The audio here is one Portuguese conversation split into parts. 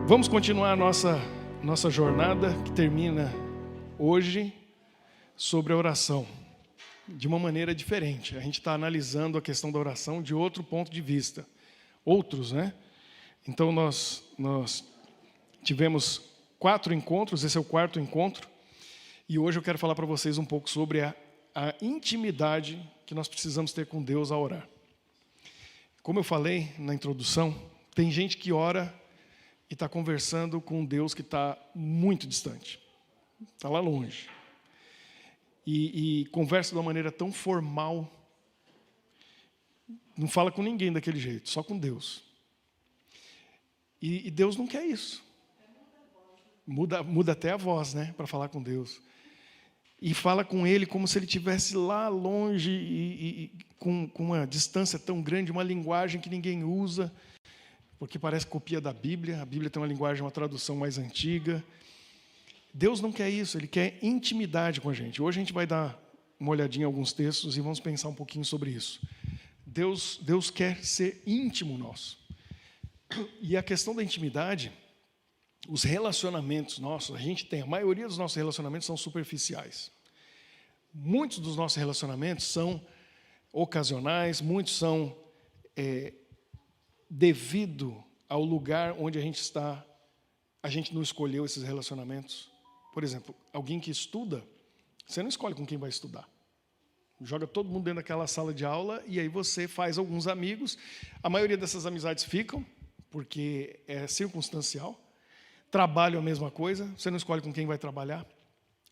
Vamos continuar a nossa jornada, que termina hoje, sobre a oração, de uma maneira diferente. A gente está analisando a questão da oração de outro ponto de vista. Outros, né? Então, nós tivemos 4 encontros, esse é o 4º encontro, e hoje eu quero falar para vocês um pouco sobre a intimidade que nós precisamos ter com Deus ao orar. Como eu falei na introdução, tem gente que ora e está conversando com um Deus que está muito distante, está lá longe, e conversa de uma maneira tão formal, não fala com ninguém daquele jeito, só com Deus. E Deus não quer isso. Muda até a voz, né, para falar com Deus. E fala com Ele como se Ele estivesse lá longe e com uma distância tão grande, uma linguagem que ninguém usa, porque parece copia da Bíblia. A Bíblia tem uma linguagem, uma tradução mais antiga. Deus não quer isso, Ele quer intimidade com a gente. Hoje a gente vai dar uma olhadinha em alguns textos e vamos pensar um pouquinho sobre isso. Deus quer ser íntimo nosso. E a questão da intimidade, os relacionamentos nossos, a maioria dos nossos relacionamentos são superficiais. Muitos dos nossos relacionamentos são ocasionais, muitos são devido ao lugar onde a gente está. A gente não escolheu esses relacionamentos. Por exemplo, alguém que estuda, você não escolhe com quem vai estudar. Joga todo mundo dentro daquela sala de aula e aí você faz alguns amigos. A maioria dessas amizades ficam, porque é circunstancial. Trabalho é a mesma coisa, você não escolhe com quem vai trabalhar.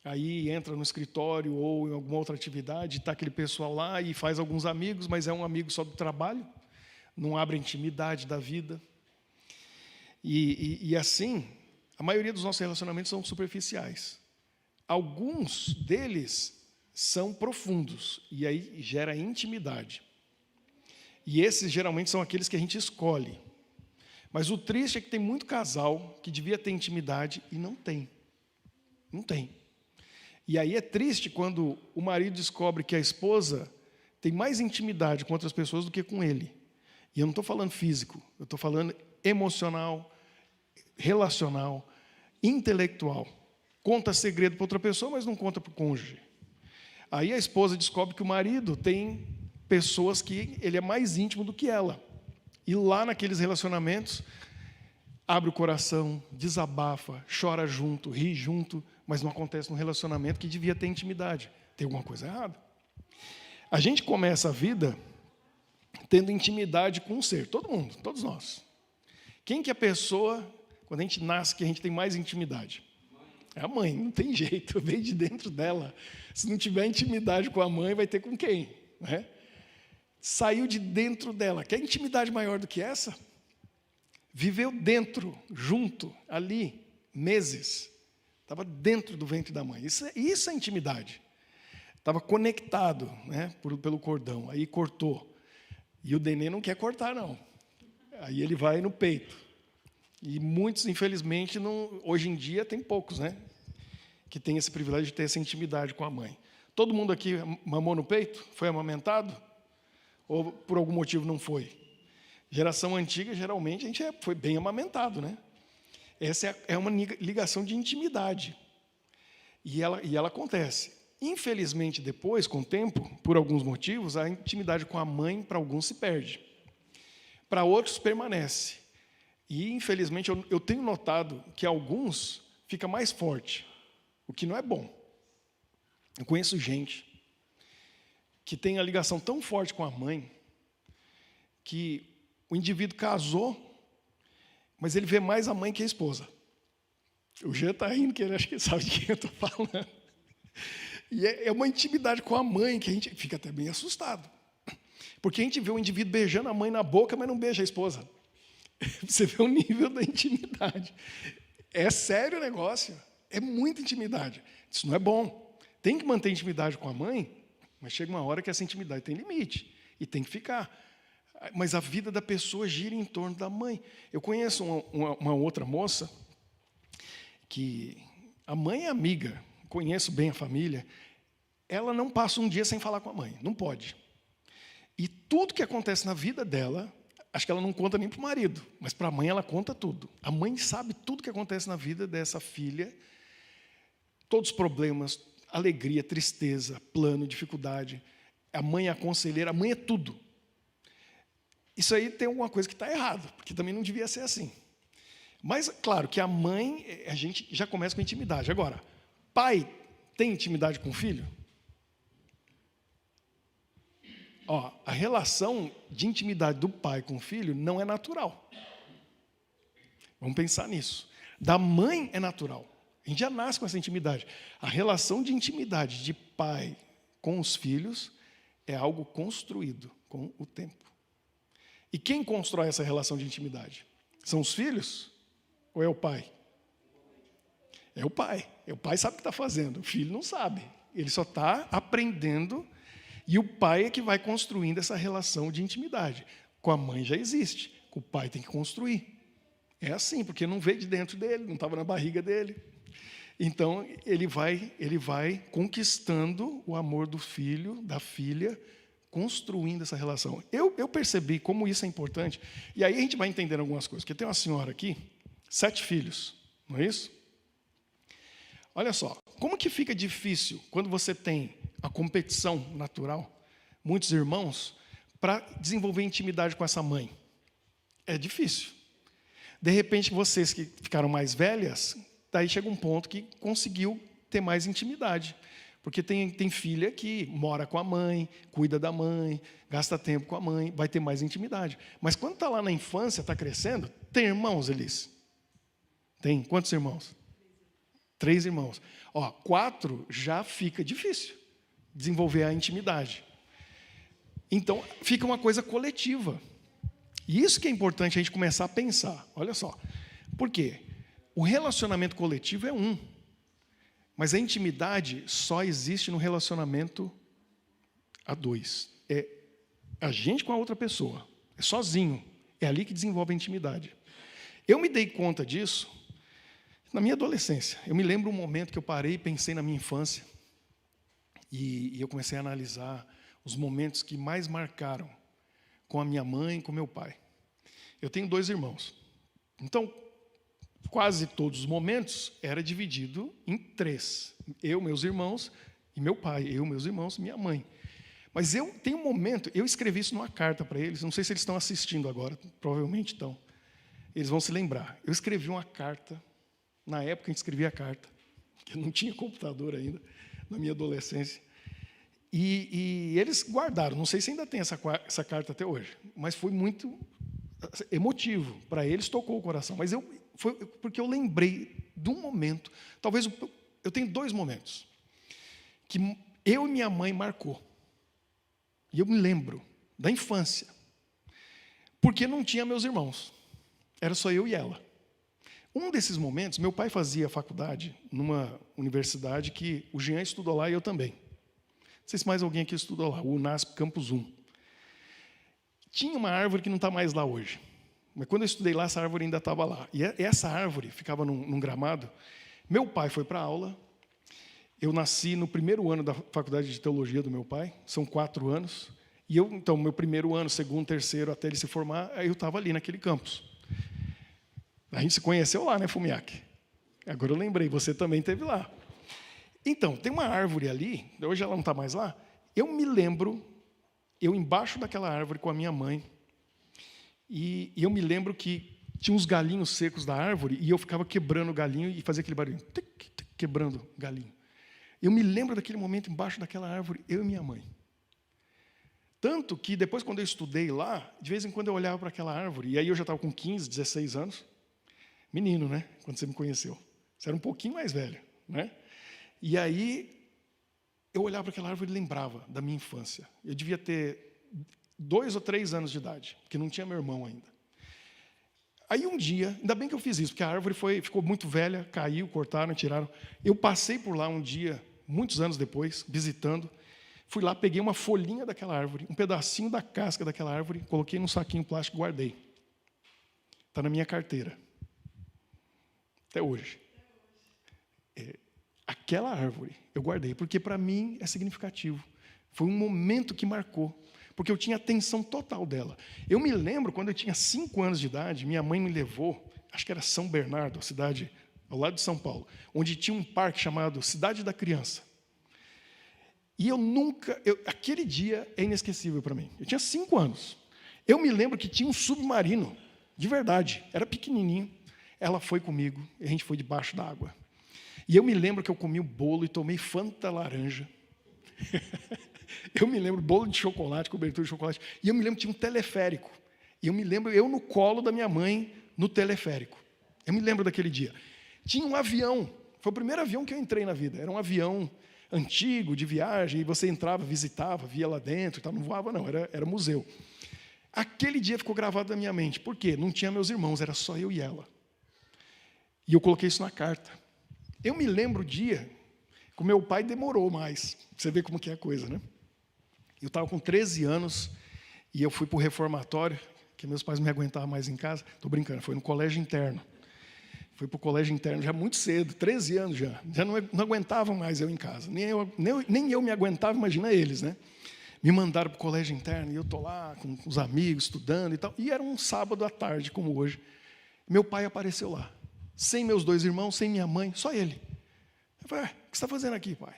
Aí entra no escritório ou em alguma outra atividade, está aquele pessoal lá e faz alguns amigos, mas é um amigo só do trabalho, não abre a intimidade da vida. E assim, a maioria dos nossos relacionamentos são superficiais. Alguns deles são profundos, e aí gera intimidade. E esses geralmente são aqueles que a gente escolhe. Mas o triste é que tem muito casal que devia ter intimidade e não tem. Não tem. E aí é triste quando o marido descobre que a esposa tem mais intimidade com outras pessoas do que com ele. E eu não estou falando físico, eu estou falando emocional, relacional, intelectual. Conta segredo para outra pessoa, mas não conta para o cônjuge. Aí a esposa descobre que o marido tem pessoas que ele é mais íntimo do que ela. E lá naqueles relacionamentos, abre o coração, desabafa, chora junto, ri junto, mas não acontece no relacionamento que devia ter intimidade. Tem alguma coisa errada. A gente começa a vida tendo intimidade com um ser, todo mundo, todos nós. Quem que é a pessoa, quando a gente nasce, que a gente tem mais intimidade? É a mãe, não tem jeito, vem de dentro dela. Se não tiver intimidade com a mãe, vai ter com quem? Né? Saiu de dentro dela. Quer intimidade maior do que essa? Viveu dentro, junto, ali, meses. Estava dentro do ventre da mãe. Isso é intimidade. Estava conectado, né, pelo cordão. Aí cortou. E o neném não quer cortar, não. Aí ele vai no peito. E muitos, infelizmente, hoje em dia tem poucos, né, que tem esse privilégio de ter essa intimidade com a mãe. Todo mundo aqui mamou no peito? Foi amamentado? Ou por algum motivo não foi? Geração antiga, geralmente, a gente foi bem amamentado, né? Essa é uma ligação de intimidade. E ela acontece. Infelizmente, depois, com o tempo, por alguns motivos, a intimidade com a mãe, para alguns, se perde. Para outros, permanece. E, infelizmente, eu tenho notado que alguns fica mais forte, o que não é bom. Eu conheço gente que tem a ligação tão forte com a mãe, que o indivíduo casou, mas ele vê mais a mãe que a esposa. O Jean está rindo, que ele acha que sabe de quem eu estou falando. E é uma intimidade com a mãe que a gente fica até bem assustado. Porque a gente vê o indivíduo beijando a mãe na boca, mas não beija a esposa. Você vê o nível da intimidade. É sério o negócio, é muita intimidade. Isso não é bom. Tem que manter intimidade com a mãe, mas chega uma hora que essa intimidade tem limite, e tem que ficar. Mas a vida da pessoa gira em torno da mãe. Eu conheço uma outra moça, que a mãe é amiga, conheço bem a família, ela não passa um dia sem falar com a mãe, não pode. E tudo que acontece na vida dela, acho que ela não conta nem para o marido, mas para a mãe ela conta tudo. A mãe sabe tudo que acontece na vida dessa filha, todos os problemas, alegria, tristeza, plano, dificuldade. A mãe é a conselheira, a mãe é tudo. Isso aí tem alguma coisa que está errado, porque também não devia ser assim. Mas, claro, que a mãe, a gente já começa com intimidade. Agora, pai tem intimidade com o filho? A relação de intimidade do pai com o filho não é natural. Vamos pensar nisso. Da mãe é natural. A gente já nasce com essa intimidade. A relação de intimidade de pai com os filhos é algo construído com o tempo. E quem constrói essa relação de intimidade? São os filhos ou é o pai? É o pai. O pai sabe o que está fazendo. O filho não sabe. Ele só está aprendendo. E o pai é que vai construindo essa relação de intimidade. Com a mãe já existe. Com o pai tem que construir. É assim, porque não veio de dentro dele, não estava na barriga dele. Então, ele vai conquistando o amor do filho, da filha, construindo essa relação. Eu percebi como isso é importante. E aí a gente vai entendendo algumas coisas. Porque tem uma senhora aqui, 7 filhos, não é isso? Olha só, como que fica difícil quando você tem a competição natural, muitos irmãos, para desenvolver intimidade com essa mãe? É difícil. De repente, vocês que ficaram mais velhas, daí chega um ponto que conseguiu ter mais intimidade. Porque tem filha que mora com a mãe, cuida da mãe, gasta tempo com a mãe, vai ter mais intimidade. Mas quando está lá na infância, está crescendo, tem irmãos, Elis? Tem? Quantos irmãos? 3 irmãos. 4 já fica difícil desenvolver a intimidade. Então, fica uma coisa coletiva. E isso que é importante a gente começar a pensar. Olha só. Por quê? O relacionamento coletivo é um. Mas a intimidade só existe no relacionamento a 2. É a gente com a outra pessoa. É sozinho. É ali que desenvolve a intimidade. Eu me dei conta disso na minha adolescência. Eu me lembro um momento que eu parei e pensei na minha infância. E eu comecei a analisar os momentos que mais marcaram com a minha mãe e com meu pai. Eu tenho 2 irmãos. Então, quase todos os momentos era dividido em 3. Eu, meus irmãos e meu pai. Eu, meus irmãos e minha mãe. Mas eu tenho um momento, eu escrevi isso numa carta para eles, não sei se eles estão assistindo agora, provavelmente estão. Eles vão se lembrar. Eu escrevi uma carta, na época a gente escrevia a carta, que eu não tinha computador ainda, na minha adolescência. E eles guardaram, não sei se ainda tem essa carta até hoje, mas foi muito emotivo, para eles tocou o coração. Mas foi porque eu lembrei de um momento, talvez eu tenho 2 momentos, que eu e minha mãe marcou. E eu me lembro da infância, porque não tinha meus irmãos, era só eu e ela. Um desses momentos, meu pai fazia faculdade numa universidade que o Jean estudou lá e eu também. Não sei se mais alguém aqui estudou lá, o UNASP Campus 1. Tinha uma árvore que não está mais lá hoje. Mas quando eu estudei lá, essa árvore ainda estava lá. E essa árvore ficava num gramado. Meu pai foi para a aula. Eu nasci no primeiro ano da faculdade de teologia do meu pai. São 4 anos. E então, meu primeiro ano, segundo, terceiro, até ele se formar, aí eu estava ali naquele campus. A gente se conheceu lá, né, Fumiac? Agora eu lembrei, você também esteve lá. Então, tem uma árvore ali, hoje ela não está mais lá. Eu me lembro, eu embaixo daquela árvore com a minha mãe, e eu me lembro que tinha uns galinhos secos da árvore, e eu ficava quebrando o galinho e fazia aquele barulho, tic, tic, quebrando o galinho. Eu me lembro daquele momento embaixo daquela árvore, eu e minha mãe. Tanto que depois, quando eu estudei lá, de vez em quando eu olhava para aquela árvore, e aí eu já estava com 15, 16 anos, menino, né, quando você me conheceu. Você era um pouquinho mais velho, né? E aí, eu olhava para aquela árvore e lembrava da minha infância. Eu devia ter 2 ou 3 anos de idade, porque não tinha meu irmão ainda. Aí um dia, ainda bem que eu fiz isso, porque a árvore ficou muito velha, caiu, cortaram, tiraram. Eu passei por lá um dia, muitos anos depois, visitando. Fui lá, peguei uma folhinha daquela árvore, um pedacinho da casca daquela árvore, coloquei num saquinho plástico e guardei. Está na minha carteira. Até hoje. Aquela árvore eu guardei, porque para mim é significativo. Foi um momento que marcou. porque eu tinha atenção total dela. Eu me lembro, quando eu tinha 5 anos de idade, minha mãe me levou, acho que era São Bernardo, a cidade ao lado de São Paulo, onde tinha um parque chamado Cidade da Criança. E aquele dia é inesquecível para mim. Eu tinha 5 anos. Eu me lembro que tinha um submarino, de verdade, era pequenininho. Ela foi comigo, e a gente foi debaixo d'água. E eu me lembro que eu comi o bolo e tomei Fanta laranja. Eu me lembro bolo de chocolate, cobertura de chocolate. E eu me lembro que tinha um teleférico. E eu me lembro eu no colo da minha mãe, no teleférico. Eu me lembro daquele dia. Tinha um avião. Foi o primeiro avião que eu entrei na vida. Era um avião antigo, de viagem, e você entrava, visitava, via lá dentro, não voava não, era museu. Aquele dia ficou gravado na minha mente. Por quê? Não tinha meus irmãos, era só eu e ela. E eu coloquei isso na carta. Eu me lembro o dia, com meu pai demorou mais. Você vê como que é a coisa, né? Eu estava com 13 anos, e eu fui para o reformatório, que meus pais não me aguentavam mais em casa. Estou brincando, foi no colégio interno. Fui para o colégio interno já muito cedo, 13 anos já. Já não aguentavam mais eu em casa. Nem eu me aguentava, imagina eles, né? Me mandaram para o colégio interno, e eu estou lá com os amigos, estudando e tal. E era um sábado à tarde, como hoje. Meu pai apareceu lá. Sem meus 2 irmãos, sem minha mãe, só ele. Eu falei, o que você está fazendo aqui, pai?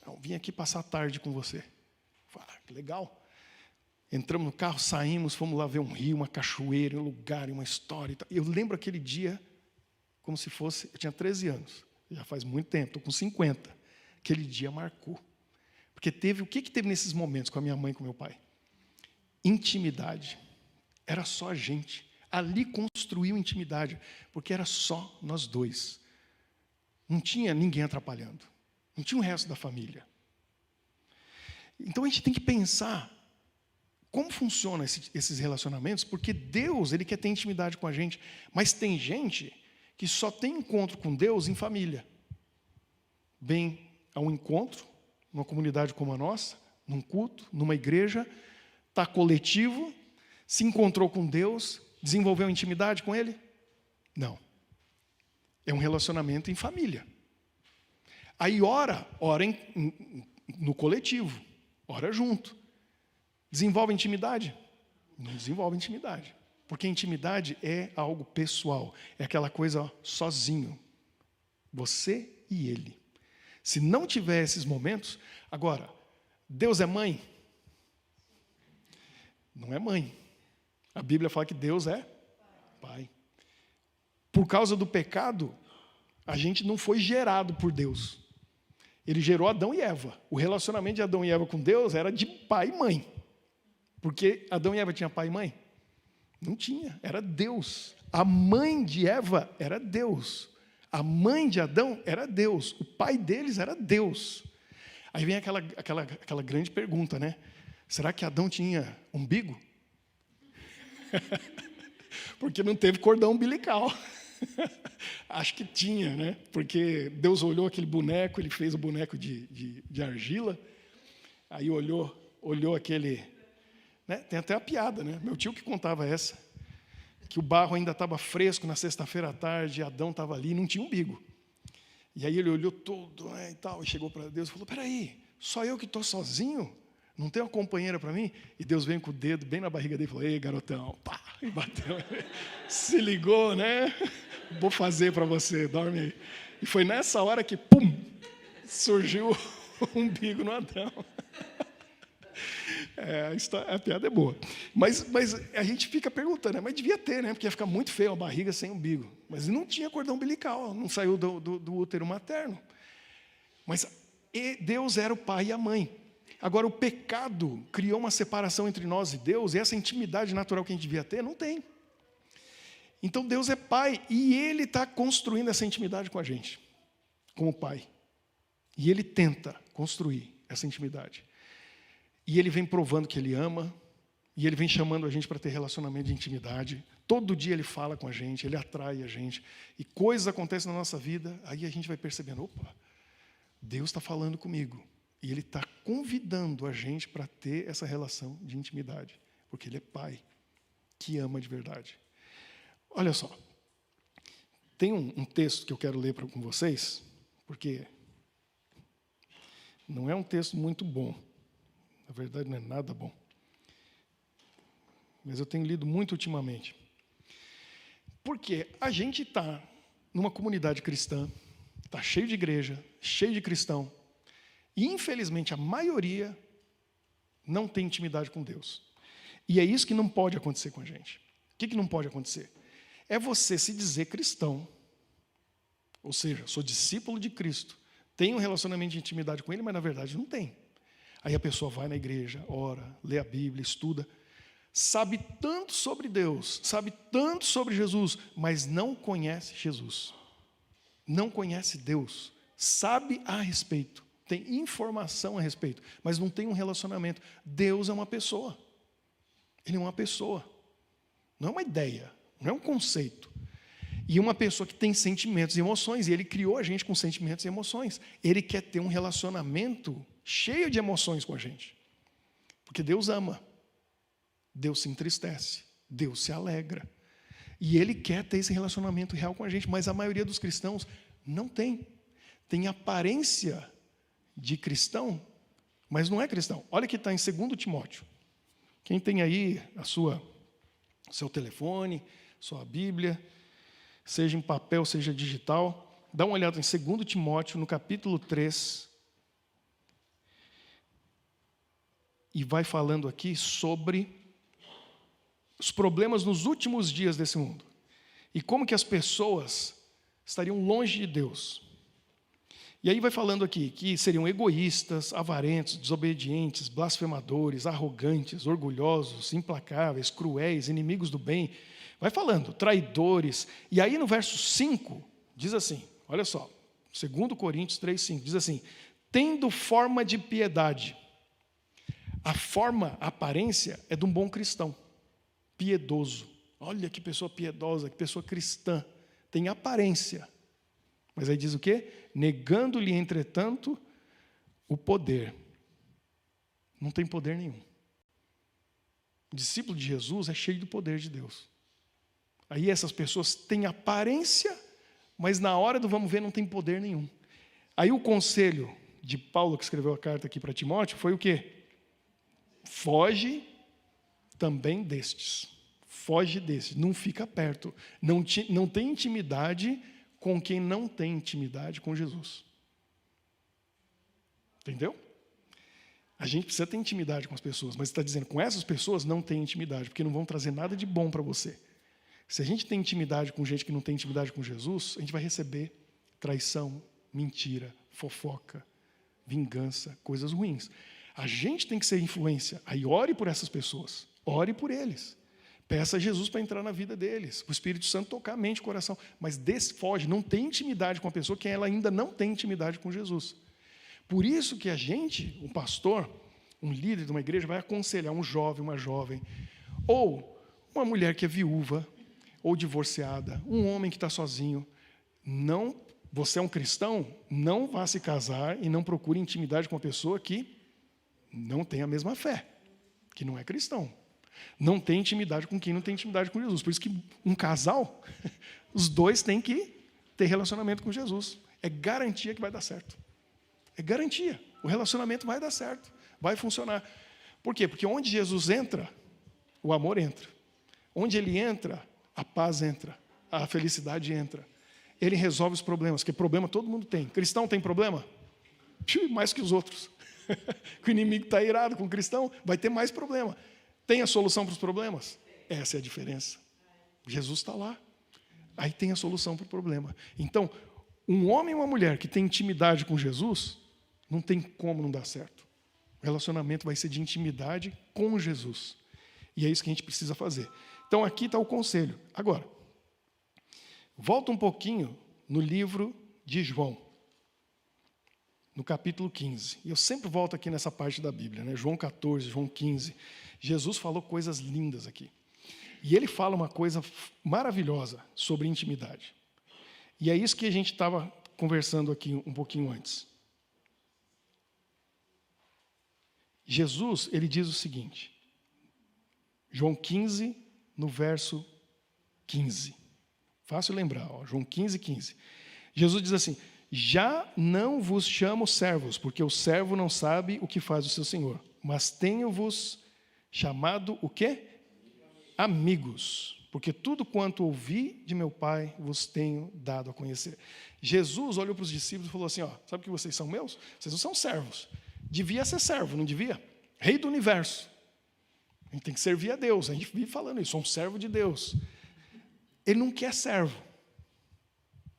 Eu vim aqui passar a tarde com você. Eu falei, que legal. Entramos no carro, saímos, fomos lá ver um rio, uma cachoeira, um lugar, uma história. E tal. Eu lembro aquele dia como se fosse... Eu tinha 13 anos, já faz muito tempo, estou com 50. Aquele dia marcou. Porque o que teve nesses momentos com a minha mãe e com meu pai? Intimidade. Era só a gente. Ali construiu intimidade, porque era só nós 2. Não tinha ninguém atrapalhando. Não tinha o resto da família. Então a gente tem que pensar como funcionam esses relacionamentos, porque Deus, Ele quer ter intimidade com a gente, mas tem gente que só tem encontro com Deus em família. Vem a um encontro, numa comunidade como a nossa, num culto, numa igreja, está coletivo, se encontrou com Deus, desenvolveu intimidade com Ele? Não. É um relacionamento em família. Aí ora no coletivo, ora junto. Desenvolve intimidade? Não desenvolve intimidade. Porque intimidade é algo pessoal. É aquela coisa sozinho. Você e Ele. Se não tiver esses momentos... Agora, Deus é mãe? Não é mãe. A Bíblia fala que Deus é pai. Por causa do pecado, a gente não foi gerado por Deus. Ele gerou Adão e Eva. O relacionamento de Adão e Eva com Deus era de pai e mãe. Porque Adão e Eva tinham pai e mãe? Não tinha, era Deus. A mãe de Eva era Deus. A mãe de Adão era Deus. O pai deles era Deus. Aí vem aquela grande pergunta, né? Será que Adão tinha umbigo? Porque não teve cordão umbilical. Acho que tinha, né? Porque Deus olhou aquele boneco, Ele fez o boneco de argila, aí olhou aquele... Né? Tem até a piada, né? Meu tio que contava essa, que o barro ainda estava fresco na sexta-feira à tarde, Adão estava ali e não tinha umbigo. E aí ele olhou tudo, né, e tal, e chegou para Deus e falou, peraí, só eu que estou sozinho? Não tem uma companheira para mim? E Deus veio com o dedo bem na barriga dele e falou, ei, garotão, pá, e bateu. Se ligou, né? Vou fazer para você, dorme aí. E foi nessa hora que, pum, surgiu o umbigo no Adão. A piada é boa. Mas a gente fica perguntando, né? Mas devia ter, né? Porque ia ficar muito feio a barriga sem umbigo. Mas não tinha cordão umbilical, não saiu do útero materno. Mas Deus era o pai e a mãe. Agora, o pecado criou uma separação entre nós e Deus, e essa intimidade natural que a gente devia ter, não tem. Então, Deus é pai, e Ele está construindo essa intimidade com a gente, como pai. E Ele tenta construir essa intimidade. E Ele vem provando que Ele ama, e Ele vem chamando a gente para ter relacionamento de intimidade. Todo dia Ele fala com a gente, Ele atrai a gente. E coisas acontecem na nossa vida, aí a gente vai percebendo, opa, Deus está falando comigo. E Ele está convidando a gente para ter essa relação de intimidade. Porque Ele é Pai, que ama de verdade. Olha só, tem um texto que eu quero ler com vocês, porque não é um texto muito bom. Na verdade, não é nada bom. mas eu tenho lido muito ultimamente. Porque a gente está numa comunidade cristã, está cheio de igreja, cheio de cristão, e infelizmente a maioria não tem intimidade com Deus. E é isso que não pode acontecer com a gente. O que não pode acontecer? É você se dizer cristão, ou seja, sou discípulo de Cristo, tenho um relacionamento de intimidade com Ele, mas na verdade não tem. Aí a pessoa vai na igreja, ora, lê a Bíblia, estuda, sabe tanto sobre Deus, sabe tanto sobre Jesus, mas não conhece Jesus. Não conhece Deus, sabe a respeito, tem informação a respeito, mas não tem um relacionamento. Deus é uma pessoa. Ele é uma pessoa. Não é uma ideia, não é um conceito. E uma pessoa que tem sentimentos e emoções, e Ele criou a gente com sentimentos e emoções. Ele quer ter um relacionamento cheio de emoções com a gente. Porque Deus ama, Deus se entristece, Deus se alegra. E Ele quer ter esse relacionamento real com a gente, mas a maioria dos cristãos não tem. Tem aparência de cristão, mas não é cristão. Olha que está em 2 Timóteo. Quem tem aí seu telefone, sua Bíblia, seja em papel, seja digital, dá uma olhada em 2 Timóteo, no capítulo 3, e vai falando aqui sobre os problemas nos últimos dias desse mundo. E como que as pessoas estariam longe de Deus. E aí vai falando aqui que seriam egoístas, avarentos, desobedientes, blasfemadores, arrogantes, orgulhosos, implacáveis, cruéis, inimigos do bem. Vai falando, traidores. E aí no verso 5, diz assim, olha só, 2 Coríntios 3,5, diz assim, tendo forma de piedade. A forma, a aparência é de um bom cristão, piedoso. Olha que pessoa piedosa, que pessoa cristã. Tem aparência. Mas aí diz o quê? Negando-lhe, entretanto, o poder. Não tem poder nenhum. O discípulo de Jesus é cheio do poder de Deus. Aí essas pessoas têm aparência, mas na hora do vamos ver não tem poder nenhum. Aí o conselho de Paulo, que escreveu a carta aqui para Timóteo, foi o quê? Foge também destes. Foge destes. Não fica perto. Não tem intimidade com quem não tem intimidade com Jesus. Entendeu? A gente precisa ter intimidade com as pessoas, mas está dizendo, com essas pessoas não tem intimidade, porque não vão trazer nada de bom para você. Se a gente tem intimidade com gente que não tem intimidade com Jesus, a gente vai receber traição, mentira, fofoca, vingança, coisas ruins. A gente tem que ser influência. Aí ore por essas pessoas, ore por eles. Peça a Jesus para entrar na vida deles, o Espírito Santo tocar a mente e o coração. Mas desfoge, não tem intimidade com a pessoa que ela ainda não tem intimidade com Jesus. Por isso que a gente, um pastor, um líder de uma igreja, vai aconselhar um jovem, uma jovem, ou uma mulher que é viúva, ou divorciada, um homem que está sozinho. Não, você é um cristão, não vá se casar e não procure intimidade com uma pessoa que não tem a mesma fé, que não é cristão. Não tem intimidade com quem não tem intimidade com Jesus. Por isso que um casal, os dois têm que ter relacionamento com Jesus. É garantia que vai dar certo. É garantia. O relacionamento vai dar certo. Vai funcionar. Por quê? Porque onde Jesus entra, o amor entra. Onde Ele entra, a paz entra. A felicidade entra. Ele resolve os problemas, porque problema todo mundo tem. Cristão tem problema? Mais que os outros. O inimigo está irado com o cristão, vai ter mais problema. Tem a solução para os problemas? Essa é a diferença. Jesus está lá. Aí tem a solução para o problema. Então, um homem e uma mulher que tem intimidade com Jesus, não tem como não dar certo. O relacionamento vai ser de intimidade com Jesus. E é isso que a gente precisa fazer. Então, aqui está o conselho. Agora, volta um pouquinho no livro de João, no capítulo 15. E eu sempre volto aqui nessa parte da Bíblia, né? João 14, João 15. Jesus falou coisas lindas aqui. E Ele fala uma coisa maravilhosa sobre intimidade. E é isso que a gente estava conversando aqui um pouquinho antes. Jesus, Ele diz o seguinte, João 15, no verso 15. Fácil lembrar, ó, João 15, 15. Jesus diz assim, já não vos chamo servos, porque o servo não sabe o que faz o seu senhor, mas tenho-vos chamado o quê? amigos, porque tudo quanto ouvi de meu Pai vos tenho dado a conhecer. Jesus olhou para os discípulos e falou assim, ó, sabe que vocês são meus? Vocês não são servos. Devia ser servo, não devia? Rei do universo. A gente tem que servir a Deus. A gente vive falando isso, sou um servo de Deus. Ele não quer servo.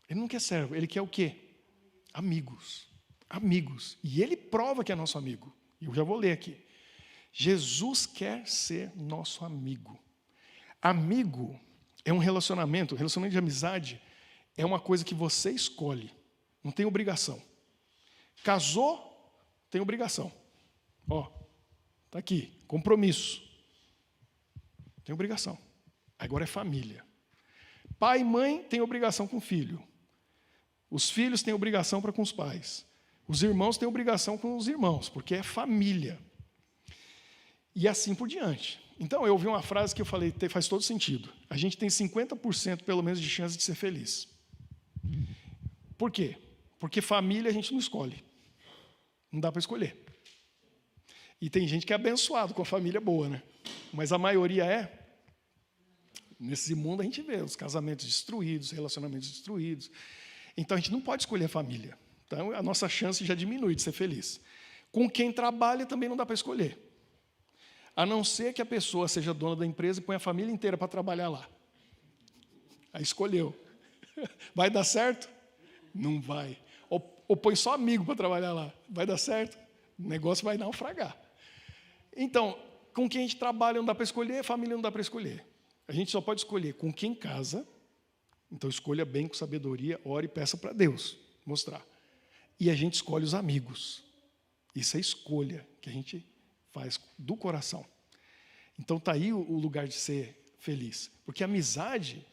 Ele não quer servo. Ele quer o quê? Amigos. Amigos. E ele prova que é nosso amigo. Eu já vou ler aqui. Jesus quer ser nosso amigo. Amigo é um relacionamento de amizade é uma coisa que você escolhe, não tem obrigação. Casou, tem obrigação. Ó, tá aqui, compromisso. Tem obrigação. Agora é família. Pai e mãe têm obrigação com o filho. Os filhos têm obrigação para com os pais. Os irmãos têm obrigação com os irmãos, porque é família. E assim por diante. Então, eu ouvi uma frase que eu falei, faz todo sentido. A gente tem 50% pelo menos de chance de ser feliz. Por quê? Porque família a gente não escolhe. Não dá para escolher. E tem gente que é abençoado com a família boa, né? Mas a maioria é. Nesse mundo a gente vê os casamentos destruídos, relacionamentos destruídos. Então, a gente não pode escolher a família. Então, a nossa chance já diminui de ser feliz. Com quem trabalha também não dá para escolher. A não ser que a pessoa seja dona da empresa e ponha a família inteira para trabalhar lá. Aí escolheu. Vai dar certo? Não vai. Ou põe só amigo para trabalhar lá. Vai dar certo? O negócio vai naufragar. Então, com quem a gente trabalha não dá para escolher, família não dá para escolher. A gente só pode escolher com quem casa. Então, escolha bem com sabedoria, ore e peça para Deus mostrar. E a gente escolhe os amigos. Isso é escolha que a gente faz do coração. Então, está aí o lugar de ser feliz. Porque a amizade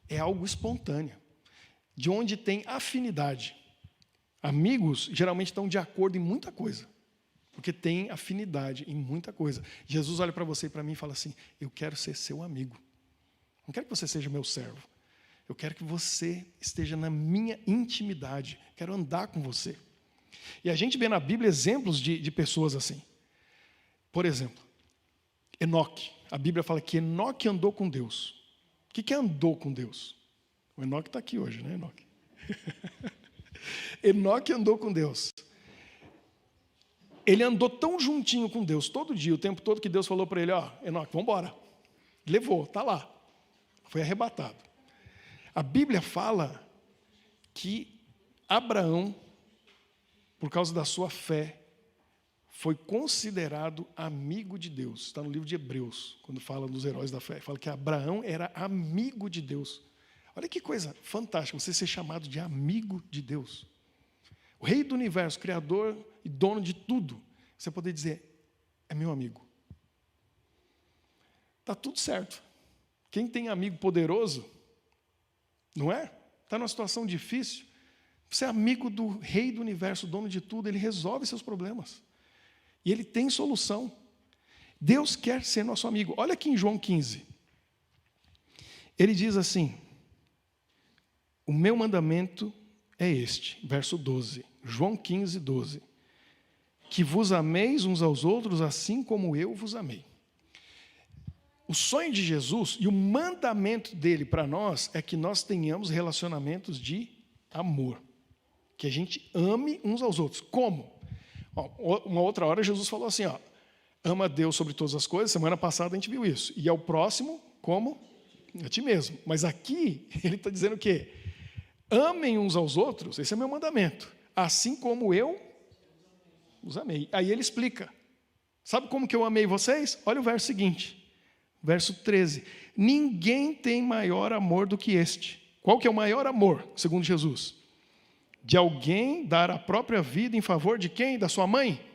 é algo espontâneo, de onde tem afinidade. Amigos geralmente estão de acordo em muita coisa, porque tem afinidade em muita coisa. Jesus olha para você e para mim e fala assim, eu quero ser seu amigo. Não quero que você seja meu servo. Eu quero que você esteja na minha intimidade. Quero andar com você. E a gente vê na Bíblia exemplos de pessoas assim. Por exemplo, Enoque. A Bíblia fala que Enoque andou com Deus. O que andou com Deus? O Enoque está aqui hoje, né, Enoque? Enoque andou com Deus. Ele andou tão juntinho com Deus, todo dia, o tempo todo, que Deus falou para ele, ó, Enoque, vamos embora. Levou, está lá. Foi arrebatado. A Bíblia fala que Abraão, por causa da sua fé, foi considerado amigo de Deus. Está no livro de Hebreus, quando fala dos heróis da fé. Fala que Abraão era amigo de Deus. Olha que coisa fantástica, você ser chamado de amigo de Deus. O rei do universo, criador e dono de tudo. Você poder dizer, é meu amigo. Está tudo certo. Quem tem amigo poderoso, não é? Está numa situação difícil. Você é amigo do rei do universo, dono de tudo, ele resolve seus problemas. E ele tem solução. Deus quer ser nosso amigo. Olha aqui em João 15. Ele diz assim, o meu mandamento é este, verso 12. João 15, 12. Que vos ameis uns aos outros assim como eu vos amei. O sonho de Jesus e o mandamento dele para nós é que nós tenhamos relacionamentos de amor. Que a gente ame uns aos outros. Como? Uma outra hora Jesus falou assim, ó, ama a Deus sobre todas as coisas. Semana passada a gente viu isso. E ao próximo, como? A ti mesmo. Mas aqui ele está dizendo o quê? Amem uns aos outros, esse é meu mandamento. Assim como eu os amei. Aí ele explica. Sabe como que eu amei vocês? Olha o verso seguinte. Verso 13. Ninguém tem maior amor do que este. Qual que é o maior amor, segundo Jesus? De alguém dar a própria vida em favor de quem? Da sua mãe?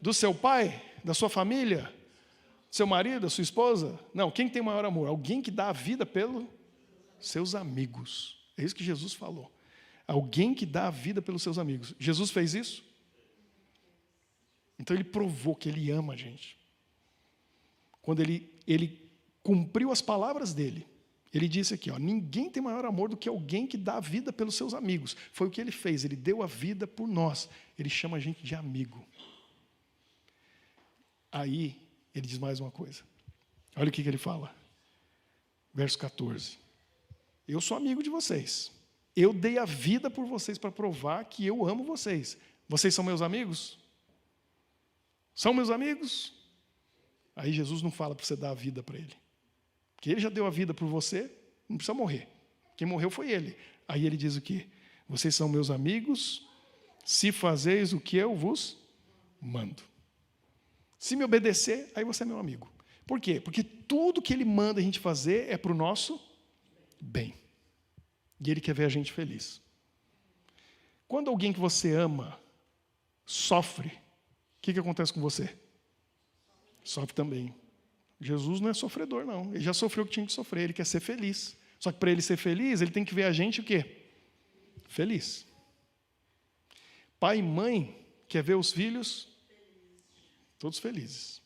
Do seu pai? Da sua família? Do seu marido? Da sua esposa? Não, quem tem maior amor? Alguém que dá a vida pelos seus amigos. É isso que Jesus falou. Alguém que dá a vida pelos seus amigos. Jesus fez isso? Então ele provou que ele ama a gente. Quando ele cumpriu as palavras dele. Ele disse aqui, ó, ninguém tem maior amor do que alguém que dá a vida pelos seus amigos. Foi o que ele fez, ele deu a vida por nós. Ele chama a gente de amigo. Aí, ele diz mais uma coisa. Olha o que ele fala. Verso 14. Eu sou amigo de vocês. Eu dei a vida por vocês para provar que eu amo vocês. Vocês são meus amigos? São meus amigos? Aí Jesus não fala para você dar a vida para ele. Porque ele já deu a vida por você, não precisa morrer. Quem morreu foi ele. Aí ele diz o quê? Vocês são meus amigos, se fazeis o que eu vos mando. Se me obedecer, aí você é meu amigo. Por quê? Porque tudo que ele manda a gente fazer é para o nosso bem. E ele quer ver a gente feliz. Quando alguém que você ama sofre, o que acontece com você? Sofre também. Jesus não é sofredor, não. Ele já sofreu o que tinha que sofrer, ele quer ser feliz. Só que para ele ser feliz, ele tem que ver a gente o quê? Feliz. Pai e mãe quer ver os filhos todos felizes.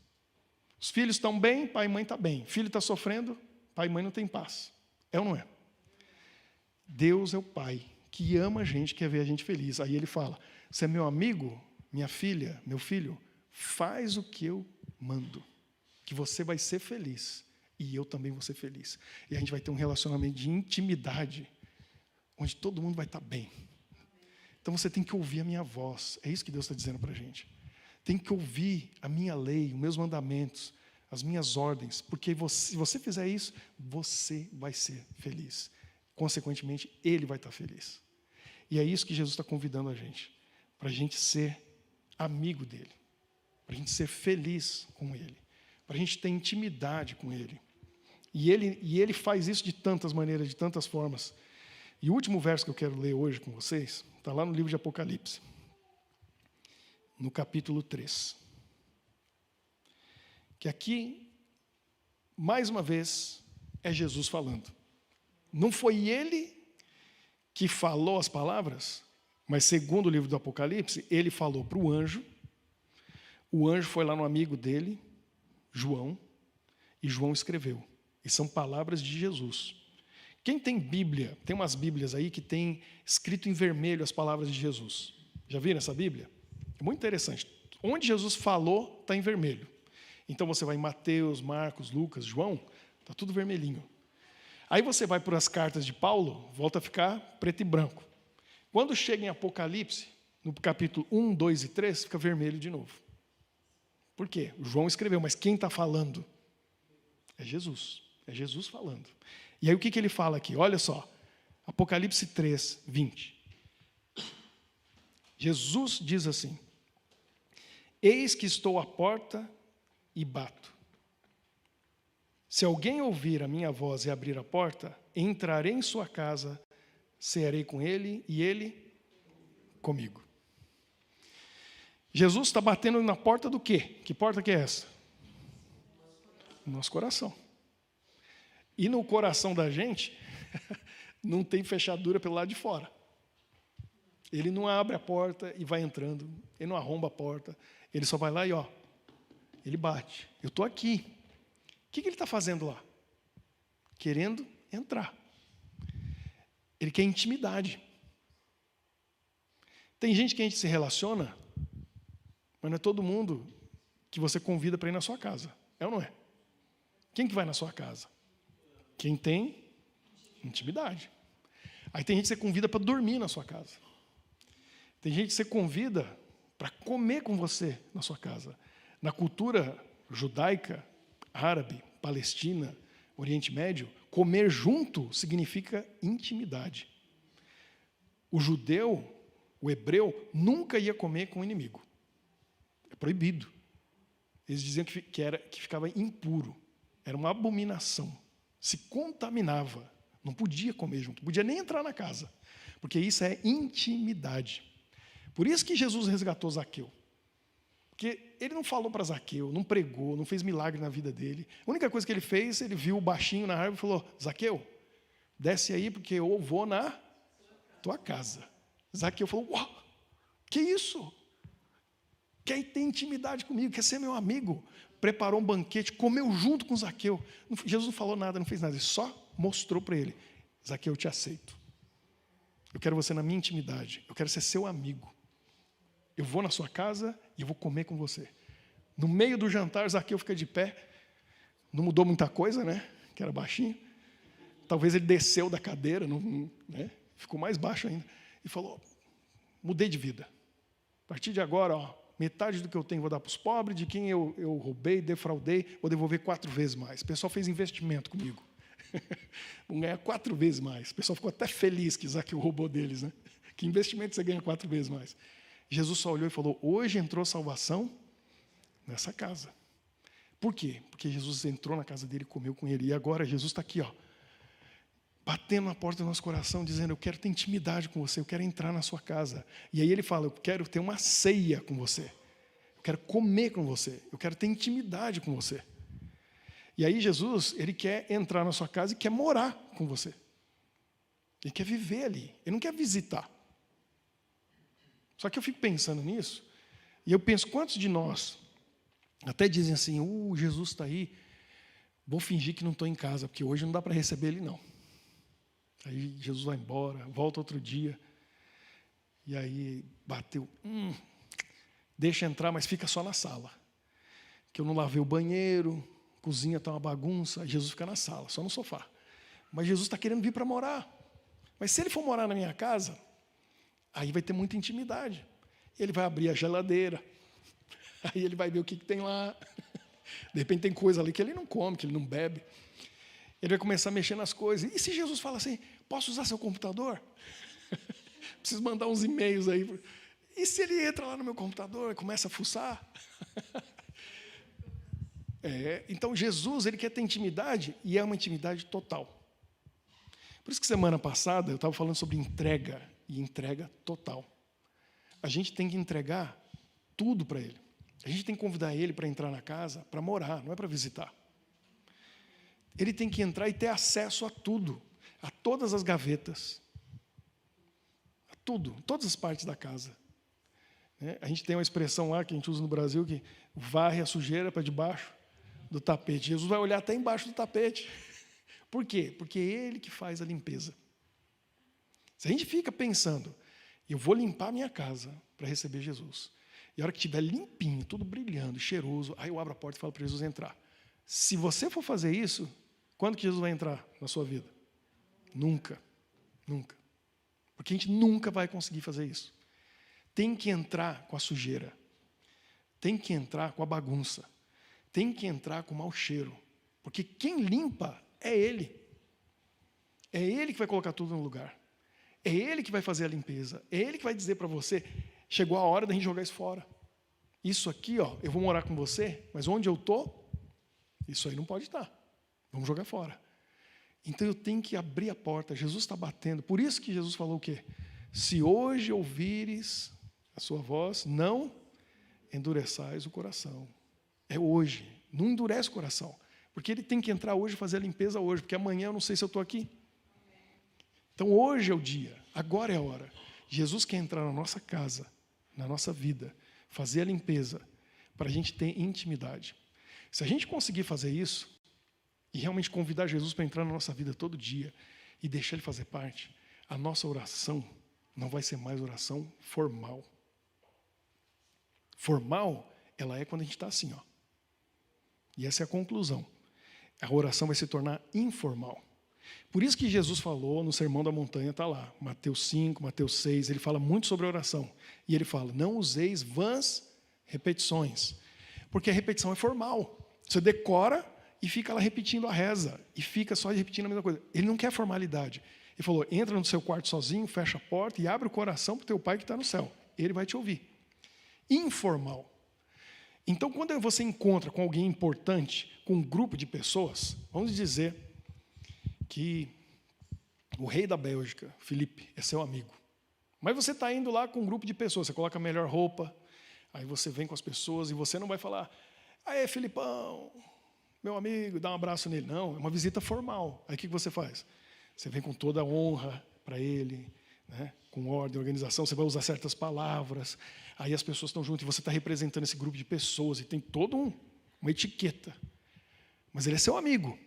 Os filhos estão bem, pai e mãe estão bem. Filho está sofrendo, pai e mãe não têm paz. É ou não é? Deus é o Pai que ama a gente, quer ver a gente feliz. Aí ele fala, você é meu amigo, minha filha, meu filho, faz o que eu mando, que você vai ser feliz e eu também vou ser feliz. E a gente vai ter um relacionamento de intimidade, onde todo mundo vai estar bem. Então você tem que ouvir a minha voz. É isso que Deus está dizendo para a gente. Tem que ouvir a minha lei, os meus mandamentos, as minhas ordens, porque se você fizer isso, você vai ser feliz. Consequentemente, ele vai estar feliz. E é isso que Jesus está convidando a gente, para a gente ser amigo dele, para a gente ser feliz com ele, para a gente ter intimidade com ele. E ele faz isso de tantas maneiras, de tantas formas. E o último verso que eu quero ler hoje com vocês, está lá no livro de Apocalipse, no capítulo 3. Que aqui, mais uma vez, é Jesus falando. Não foi ele que falou as palavras, mas segundo o livro do Apocalipse, ele falou para o anjo foi lá no amigo dele, João, e João escreveu. E são palavras de Jesus. Quem tem Bíblia, tem umas Bíblias aí que tem escrito em vermelho as palavras de Jesus. Já viram essa Bíblia? É muito interessante. Onde Jesus falou, está em vermelho. Então você vai em Mateus, Marcos, Lucas, João, está tudo vermelhinho. Aí você vai para as cartas de Paulo, volta a ficar preto e branco. Quando chega em Apocalipse, no capítulo 1, 2 e 3, fica vermelho de novo. Por quê? O João escreveu, mas quem está falando? É Jesus. É Jesus falando. E aí o que ele fala aqui? Olha só, Apocalipse 3, 20. Jesus diz assim, eis que estou à porta e bato. Se alguém ouvir a minha voz e abrir a porta, entrarei em sua casa, cearei com ele e ele comigo. Jesus está batendo na porta do quê? Que porta que é essa? Nosso coração. E no coração da gente, não tem fechadura pelo lado de fora. Ele não abre a porta e vai entrando, ele não arromba a porta, ele só vai lá e ele bate. Eu estou aqui. O que ele está fazendo lá? Querendo entrar. Ele quer intimidade. Tem gente que a gente se relaciona, mas não é todo mundo que você convida para ir na sua casa. É ou não é? Quem que vai na sua casa? Quem tem intimidade. Aí tem gente que você convida para dormir na sua casa. Tem gente que você convida para comer com você na sua casa. Na cultura judaica, árabe, palestina, Oriente Médio, comer junto significa intimidade. O judeu, o hebreu, nunca ia comer com o inimigo. É proibido. Eles diziam que ficava impuro. Era uma abominação. Se contaminava. Não podia comer junto. Não podia nem entrar na casa. Porque isso é intimidade. Por isso que Jesus resgatou Zaqueu. Porque ele não falou para Zaqueu, não pregou, não fez milagre na vida dele. A única coisa que ele fez, ele viu o baixinho na árvore e falou, Zaqueu, desce aí porque eu vou na tua casa. Zaqueu falou, uau, que isso? Quer ter intimidade comigo, quer ser meu amigo. Preparou um banquete, comeu junto com Zaqueu. Jesus não falou nada, não fez nada, ele só mostrou para ele, Zaqueu, eu te aceito. Eu quero você na minha intimidade, eu quero ser seu amigo. Eu vou na sua casa e eu vou comer com você. No meio do jantar, Zaqueu fica de pé. Não mudou muita coisa, né? Que era baixinho. talvez ele desceu da cadeira, né? Ficou mais baixo ainda, e falou, mudei de vida. A partir de agora, metade do que eu tenho vou dar para os pobres, de quem eu roubei, defraudei, vou devolver 4 vezes mais. O pessoal fez investimento comigo. Vão ganhar 4 vezes mais. O pessoal ficou até feliz que Zaqueu roubou deles, né? Que investimento você ganha 4 vezes mais? Jesus só olhou e falou, hoje entrou salvação nessa casa. Por quê? Porque Jesus entrou na casa dele e comeu com ele. E agora Jesus está aqui, batendo na porta do nosso coração, dizendo, eu quero ter intimidade com você, eu quero entrar na sua casa. E aí ele fala, eu quero ter uma ceia com você. Eu quero comer com você. Eu quero ter intimidade com você. E aí Jesus, ele quer entrar na sua casa e quer morar com você. Ele quer viver ali. Ele não quer visitar. Só que eu fico pensando nisso, e eu penso, quantos de nós até dizem assim, Jesus está aí, vou fingir que não estou em casa, porque hoje não dá para receber ele, não. Aí Jesus vai embora, volta outro dia, e aí bateu, deixa entrar, mas fica só na sala. Que eu não lavei o banheiro, a cozinha está uma bagunça, Jesus fica na sala, só no sofá. Mas Jesus está querendo vir para morar. Mas se ele for morar na minha casa, aí vai ter muita intimidade. Ele vai abrir a geladeira, aí ele vai ver o que tem lá. De repente tem coisa ali que ele não come, que ele não bebe. Ele vai começar a mexer nas coisas. E se Jesus fala assim, posso usar seu computador? Preciso mandar uns e-mails aí. E se ele entra lá no meu computador e começa a fuçar? Então Jesus, ele quer ter intimidade, e é uma intimidade total. Por isso que semana passada eu estava falando sobre entrega, e entrega total. A gente tem que entregar tudo para ele. A gente tem que convidar ele para entrar na casa, para morar, não é para visitar. Ele tem que entrar e ter acesso a tudo, a todas as gavetas, a tudo, todas as partes da casa. A gente tem uma expressão lá que a gente usa no Brasil, que varre a sujeira para debaixo do tapete. Jesus vai olhar até embaixo do tapete. Por quê? Porque é ele que faz a limpeza. Se a gente fica pensando, eu vou limpar a minha casa para receber Jesus, e a hora que estiver limpinho, tudo brilhando, cheiroso, aí eu abro a porta e falo para Jesus entrar. Se você for fazer isso, quando que Jesus vai entrar na sua vida? Nunca. Nunca. Porque a gente nunca vai conseguir fazer isso. Tem que entrar com a sujeira. Tem que entrar com a bagunça. Tem que entrar com o mau cheiro. Porque quem limpa é Ele. É Ele que vai colocar tudo no lugar. É Ele que vai fazer a limpeza. É Ele que vai dizer para você, chegou a hora da gente jogar isso fora. Isso aqui, eu vou morar com você, mas onde eu estou, isso aí não pode estar. Vamos jogar fora. Então eu tenho que abrir a porta. Jesus está batendo. Por isso que Jesus falou o quê? Se hoje ouvires a sua voz, não endureçais o coração. É hoje. Não endurece o coração. Porque ele tem que entrar hoje e fazer a limpeza hoje, porque amanhã eu não sei se eu estou aqui. Então hoje é o dia, agora é a hora. Jesus quer entrar na nossa casa, na nossa vida, fazer a limpeza, para a gente ter intimidade. Se a gente conseguir fazer isso, e realmente convidar Jesus para entrar na nossa vida todo dia, e deixar Ele fazer parte, a nossa oração não vai ser mais oração formal. Formal, ela é quando a gente está assim, E essa é a conclusão. A oração vai se tornar informal. Por isso que Jesus falou no Sermão da Montanha, está lá, Mateus 5, Mateus 6, ele fala muito sobre a oração. E ele fala, não useis vãs repetições, porque a repetição é formal. Você decora e fica lá repetindo a reza, e fica só repetindo a mesma coisa. Ele não quer formalidade. Ele falou, entra no seu quarto sozinho, fecha a porta e abre o coração para o teu pai que está no céu. Ele vai te ouvir. Informal. Então, quando você encontra com alguém importante, com um grupo de pessoas, vamos dizer que o rei da Bélgica, Filipe, é seu amigo. Mas você está indo lá com um grupo de pessoas, você coloca a melhor roupa, aí você vem com as pessoas e você não vai falar, aê, Filipão, meu amigo, dá um abraço nele. Não, é uma visita formal. Aí o que você faz? Você vem com toda a honra para ele, com ordem, organização, você vai usar certas palavras, aí as pessoas estão juntas e você está representando esse grupo de pessoas e tem toda uma etiqueta. Mas ele é seu amigo.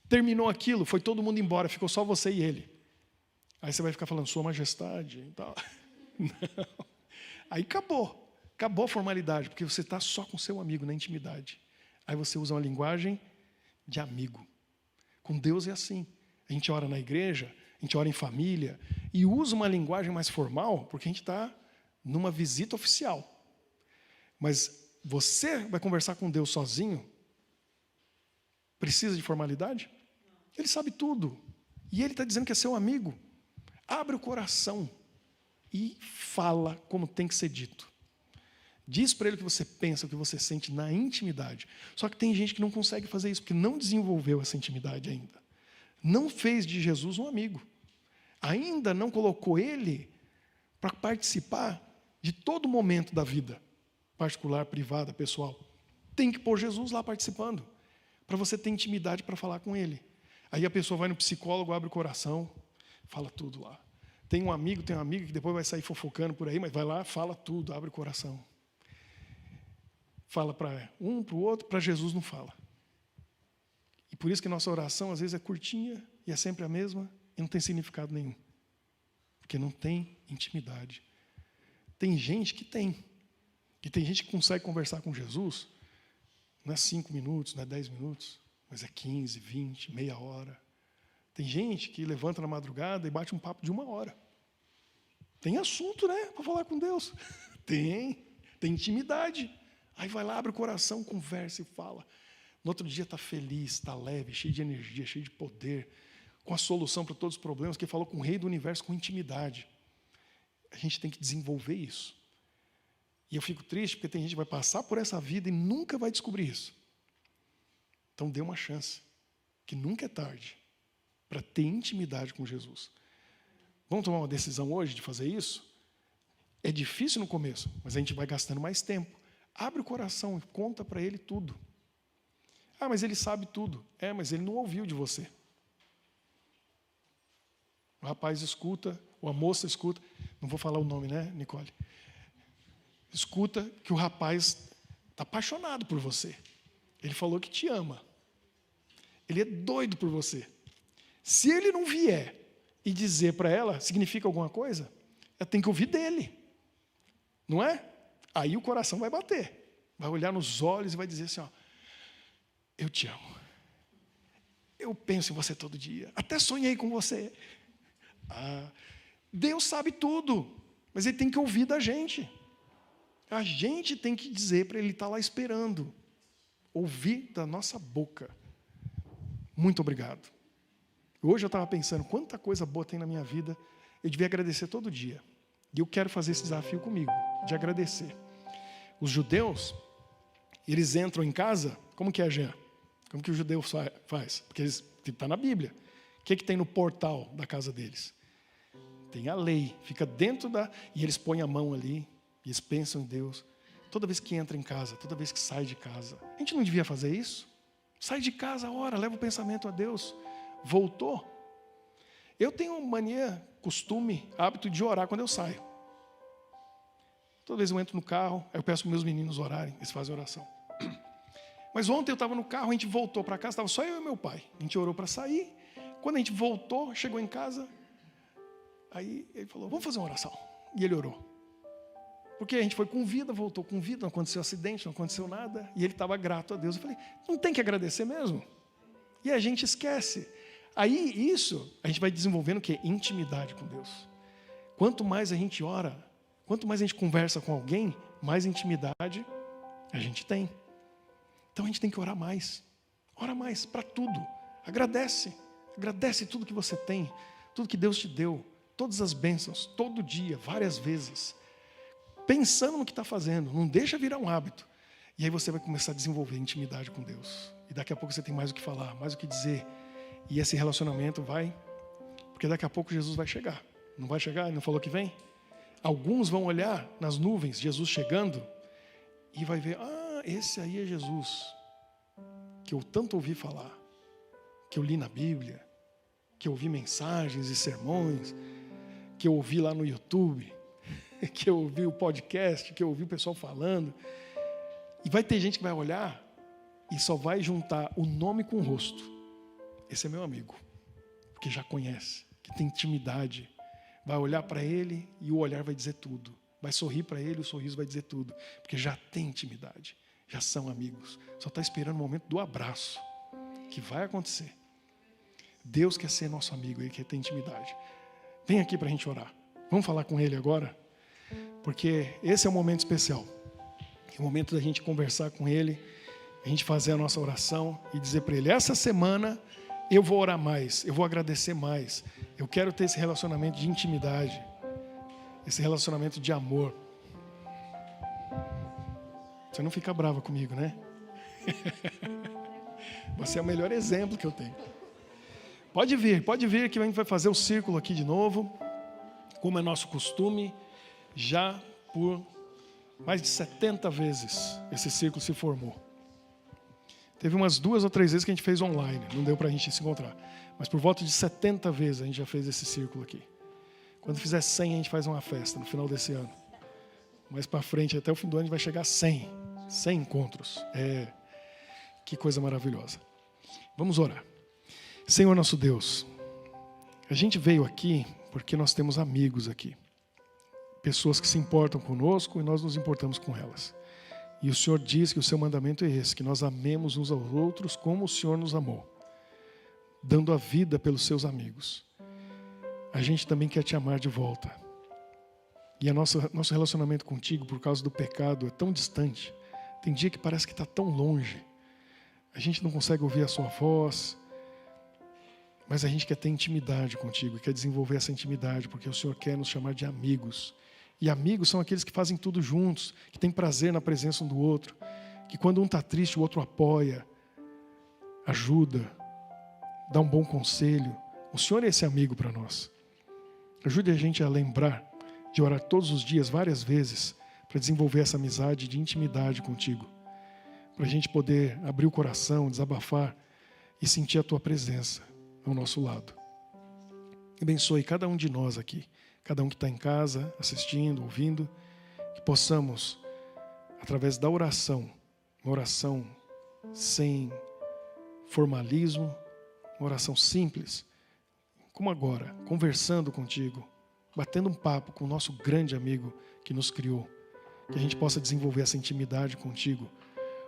Terminou aquilo, foi todo mundo embora, ficou só você e ele. Aí você vai ficar falando, sua majestade e tal. Não. Aí acabou a formalidade, porque você está só com seu amigo na intimidade. Aí você usa uma linguagem de amigo. Com Deus é assim. A gente ora na igreja, a gente ora em família e usa uma linguagem mais formal porque a gente está numa visita oficial. Mas você vai conversar com Deus sozinho? Precisa de formalidade? Ele sabe tudo. E Ele está dizendo que é seu amigo. Abre o coração e fala como tem que ser dito. Diz para Ele o que você pensa, o que você sente na intimidade. Só que tem gente que não consegue fazer isso, porque não desenvolveu essa intimidade ainda. Não fez de Jesus um amigo. Ainda não colocou Ele para participar de todo momento da vida, particular, privada, pessoal. Tem que pôr Jesus lá participando, para você ter intimidade para falar com Ele. Aí a pessoa vai no psicólogo, abre o coração, fala tudo lá. Tem um amigo, tem uma amiga que depois vai sair fofocando por aí, mas vai lá, fala tudo, abre o coração. Fala para um, para o outro, para Jesus não fala. E por isso que nossa oração às vezes é curtinha e é sempre a mesma e não tem significado nenhum. Porque não tem intimidade. Tem gente que tem. E tem gente que consegue conversar com Jesus, não é 5 minutos, não é 10 minutos, mas é 15, 20, meia hora. Tem gente que levanta na madrugada e bate um papo de 1 hora. Tem assunto, né, para falar com Deus. Tem intimidade. Aí vai lá, abre o coração, conversa e fala. No outro dia está feliz, está leve, cheio de energia, cheio de poder, com a solução para todos os problemas, que falou com o Rei do Universo, com intimidade. A gente tem que desenvolver isso. E eu fico triste porque tem gente que vai passar por essa vida e nunca vai descobrir isso. Então dê uma chance, que nunca é tarde, para ter intimidade com Jesus. Vamos tomar uma decisão hoje de fazer isso? É difícil no começo, mas a gente vai gastando mais tempo. Abre o coração e conta para Ele tudo. Ah, mas Ele sabe tudo. É, mas Ele não ouviu de você. O rapaz escuta, ou a moça escuta, não vou falar o nome, né, Nicole? Escuta que o rapaz está apaixonado por você. Ele falou que te ama. Ele é doido por você. Se ele não vier e dizer para ela, significa alguma coisa, ela tem que ouvir dele. Não é? Aí o coração vai bater. Vai olhar nos olhos e vai dizer assim, ó, eu te amo. Eu penso em você todo dia. Até sonhei com você. Ah, Deus sabe tudo, mas Ele tem que ouvir da gente. A gente tem que dizer para Ele estar lá esperando. Ouvir da nossa boca. Muito obrigado. Hoje eu estava pensando, quanta coisa boa tem na minha vida, eu devia agradecer todo dia. E eu quero fazer esse desafio comigo, de agradecer. Os judeus, eles entram em casa, como que é, Jean? Como que o judeu faz? Porque está na Bíblia. O que tem no portal da casa deles? Tem a lei, fica dentro da... E eles põem a mão ali, e eles pensam em Deus. Toda vez que entra em casa, toda vez que sai de casa. A gente não devia fazer isso? Sai de casa, ora, leva o pensamento a Deus. Voltou? Eu tenho mania, costume, hábito de orar quando eu saio. Toda vez eu entro no carro, eu peço para meus meninos orarem, eles fazem oração. Mas ontem eu estava no carro, a gente voltou para casa, estava só eu e meu pai. A gente orou para sair. Quando a gente voltou, chegou em casa, aí ele falou, vamos fazer uma oração. E ele orou. Porque a gente foi com vida, voltou com vida, não aconteceu acidente, não aconteceu nada. E ele estava grato a Deus. Eu falei, não tem que agradecer mesmo? E a gente esquece. Aí isso, a gente vai desenvolvendo o quê? Intimidade com Deus. Quanto mais a gente ora, quanto mais a gente conversa com alguém, mais intimidade a gente tem. Então a gente tem que orar mais. Ora mais para tudo. Agradece. Agradece tudo que você tem, tudo que Deus te deu, todas as bênçãos, todo dia, várias vezes. Pensando no que está fazendo, não deixa virar um hábito. E aí você vai começar a desenvolver intimidade com Deus. E daqui a pouco você tem mais o que falar, mais o que dizer. E esse relacionamento vai, porque daqui a pouco Jesus vai chegar. Não vai chegar? Ele não falou que vem? Alguns vão olhar nas nuvens, Jesus chegando, e vai ver, esse aí é Jesus, que eu tanto ouvi falar, que eu li na Bíblia, que eu ouvi mensagens e sermões, que eu ouvi lá no YouTube, que eu ouvi o podcast, que eu ouvi o pessoal falando. E vai ter gente que vai olhar e só vai juntar o nome com o rosto. Esse é meu amigo, porque já conhece, que tem intimidade. Vai olhar para ele e o olhar vai dizer tudo. Vai sorrir para ele e o sorriso vai dizer tudo. Porque já tem intimidade, já são amigos. Só está esperando o momento do abraço, que vai acontecer. Deus quer ser nosso amigo, Ele quer ter intimidade. Vem aqui para a gente orar. Vamos falar com Ele agora? Porque esse é um momento especial. É o momento da gente conversar com Ele, a gente fazer a nossa oração e dizer para Ele, essa semana eu vou orar mais, eu vou agradecer mais. Eu quero ter esse relacionamento de intimidade, esse relacionamento de amor. Você não fica brava comigo, né? Você é o melhor exemplo que eu tenho. Pode vir que a gente vai fazer o círculo aqui de novo, como é nosso costume, já por mais de 70 vezes esse círculo se formou. Teve umas 2 ou 3 vezes que a gente fez online, não deu para a gente se encontrar. Mas por volta de 70 vezes a gente já fez esse círculo aqui. Quando fizer 100 a gente faz uma festa no final desse ano. Mais para frente, até o fim do ano a gente vai chegar a 100 encontros. Que coisa maravilhosa. Vamos orar. Senhor nosso Deus, a gente veio aqui porque nós temos amigos aqui. Pessoas que se importam conosco e nós nos importamos com elas. E o Senhor diz que o seu mandamento é esse, que nós amemos uns aos outros como o Senhor nos amou, dando a vida pelos seus amigos. A gente também quer te amar de volta. E nosso relacionamento contigo, por causa do pecado, é tão distante. Tem dia que parece que está tão longe. A gente não consegue ouvir a sua voz, mas a gente quer ter intimidade contigo, quer desenvolver essa intimidade, porque o Senhor quer nos chamar de amigos. E amigos são aqueles que fazem tudo juntos, que têm prazer na presença um do outro, que quando um está triste, o outro apoia, ajuda, dá um bom conselho. O Senhor é esse amigo para nós. Ajude a gente a lembrar de orar todos os dias, várias vezes, para desenvolver essa amizade de intimidade contigo, para a gente poder abrir o coração, desabafar e sentir a tua presença ao nosso lado. Abençoe cada um de nós aqui, cada um que está em casa, assistindo, ouvindo, que possamos, através da oração, uma oração sem formalismo, uma oração simples, como agora, conversando contigo, batendo um papo com o nosso grande amigo que nos criou, que a gente possa desenvolver essa intimidade contigo,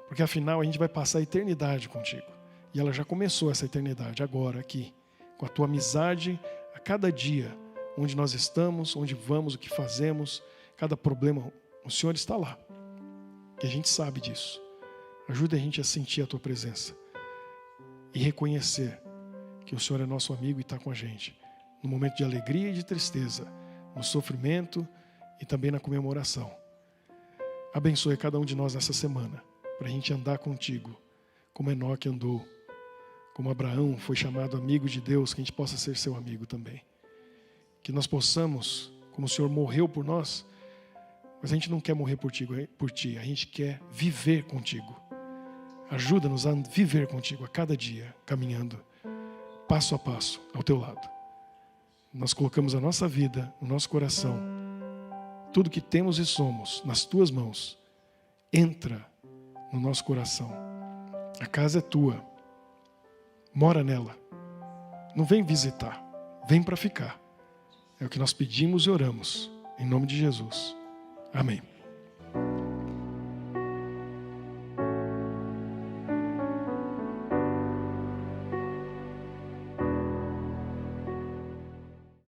porque afinal a gente vai passar a eternidade contigo, e ela já começou essa eternidade agora aqui, com a tua amizade a cada dia, onde nós estamos, onde vamos, o que fazemos, cada problema, o Senhor está lá, e a gente sabe disso. Ajuda a gente a sentir a tua presença e reconhecer que o Senhor é nosso amigo e está com a gente, no momento de alegria e de tristeza, no sofrimento e também na comemoração. Abençoe cada um de nós nessa semana, para a gente andar contigo, como Enoque andou, como Abraão foi chamado amigo de Deus, que a gente possa ser seu amigo também. Que nós possamos, como o Senhor morreu por nós, mas a gente não quer morrer por ti, a gente quer viver contigo. Ajuda-nos a viver contigo a cada dia, caminhando, passo a passo, ao teu lado. Nós colocamos a nossa vida, o nosso coração, tudo que temos e somos, nas tuas mãos. Entra no nosso coração. A casa é tua. Mora nela. Não vem visitar, vem para ficar. É o que nós pedimos e oramos. Em nome de Jesus. Amém.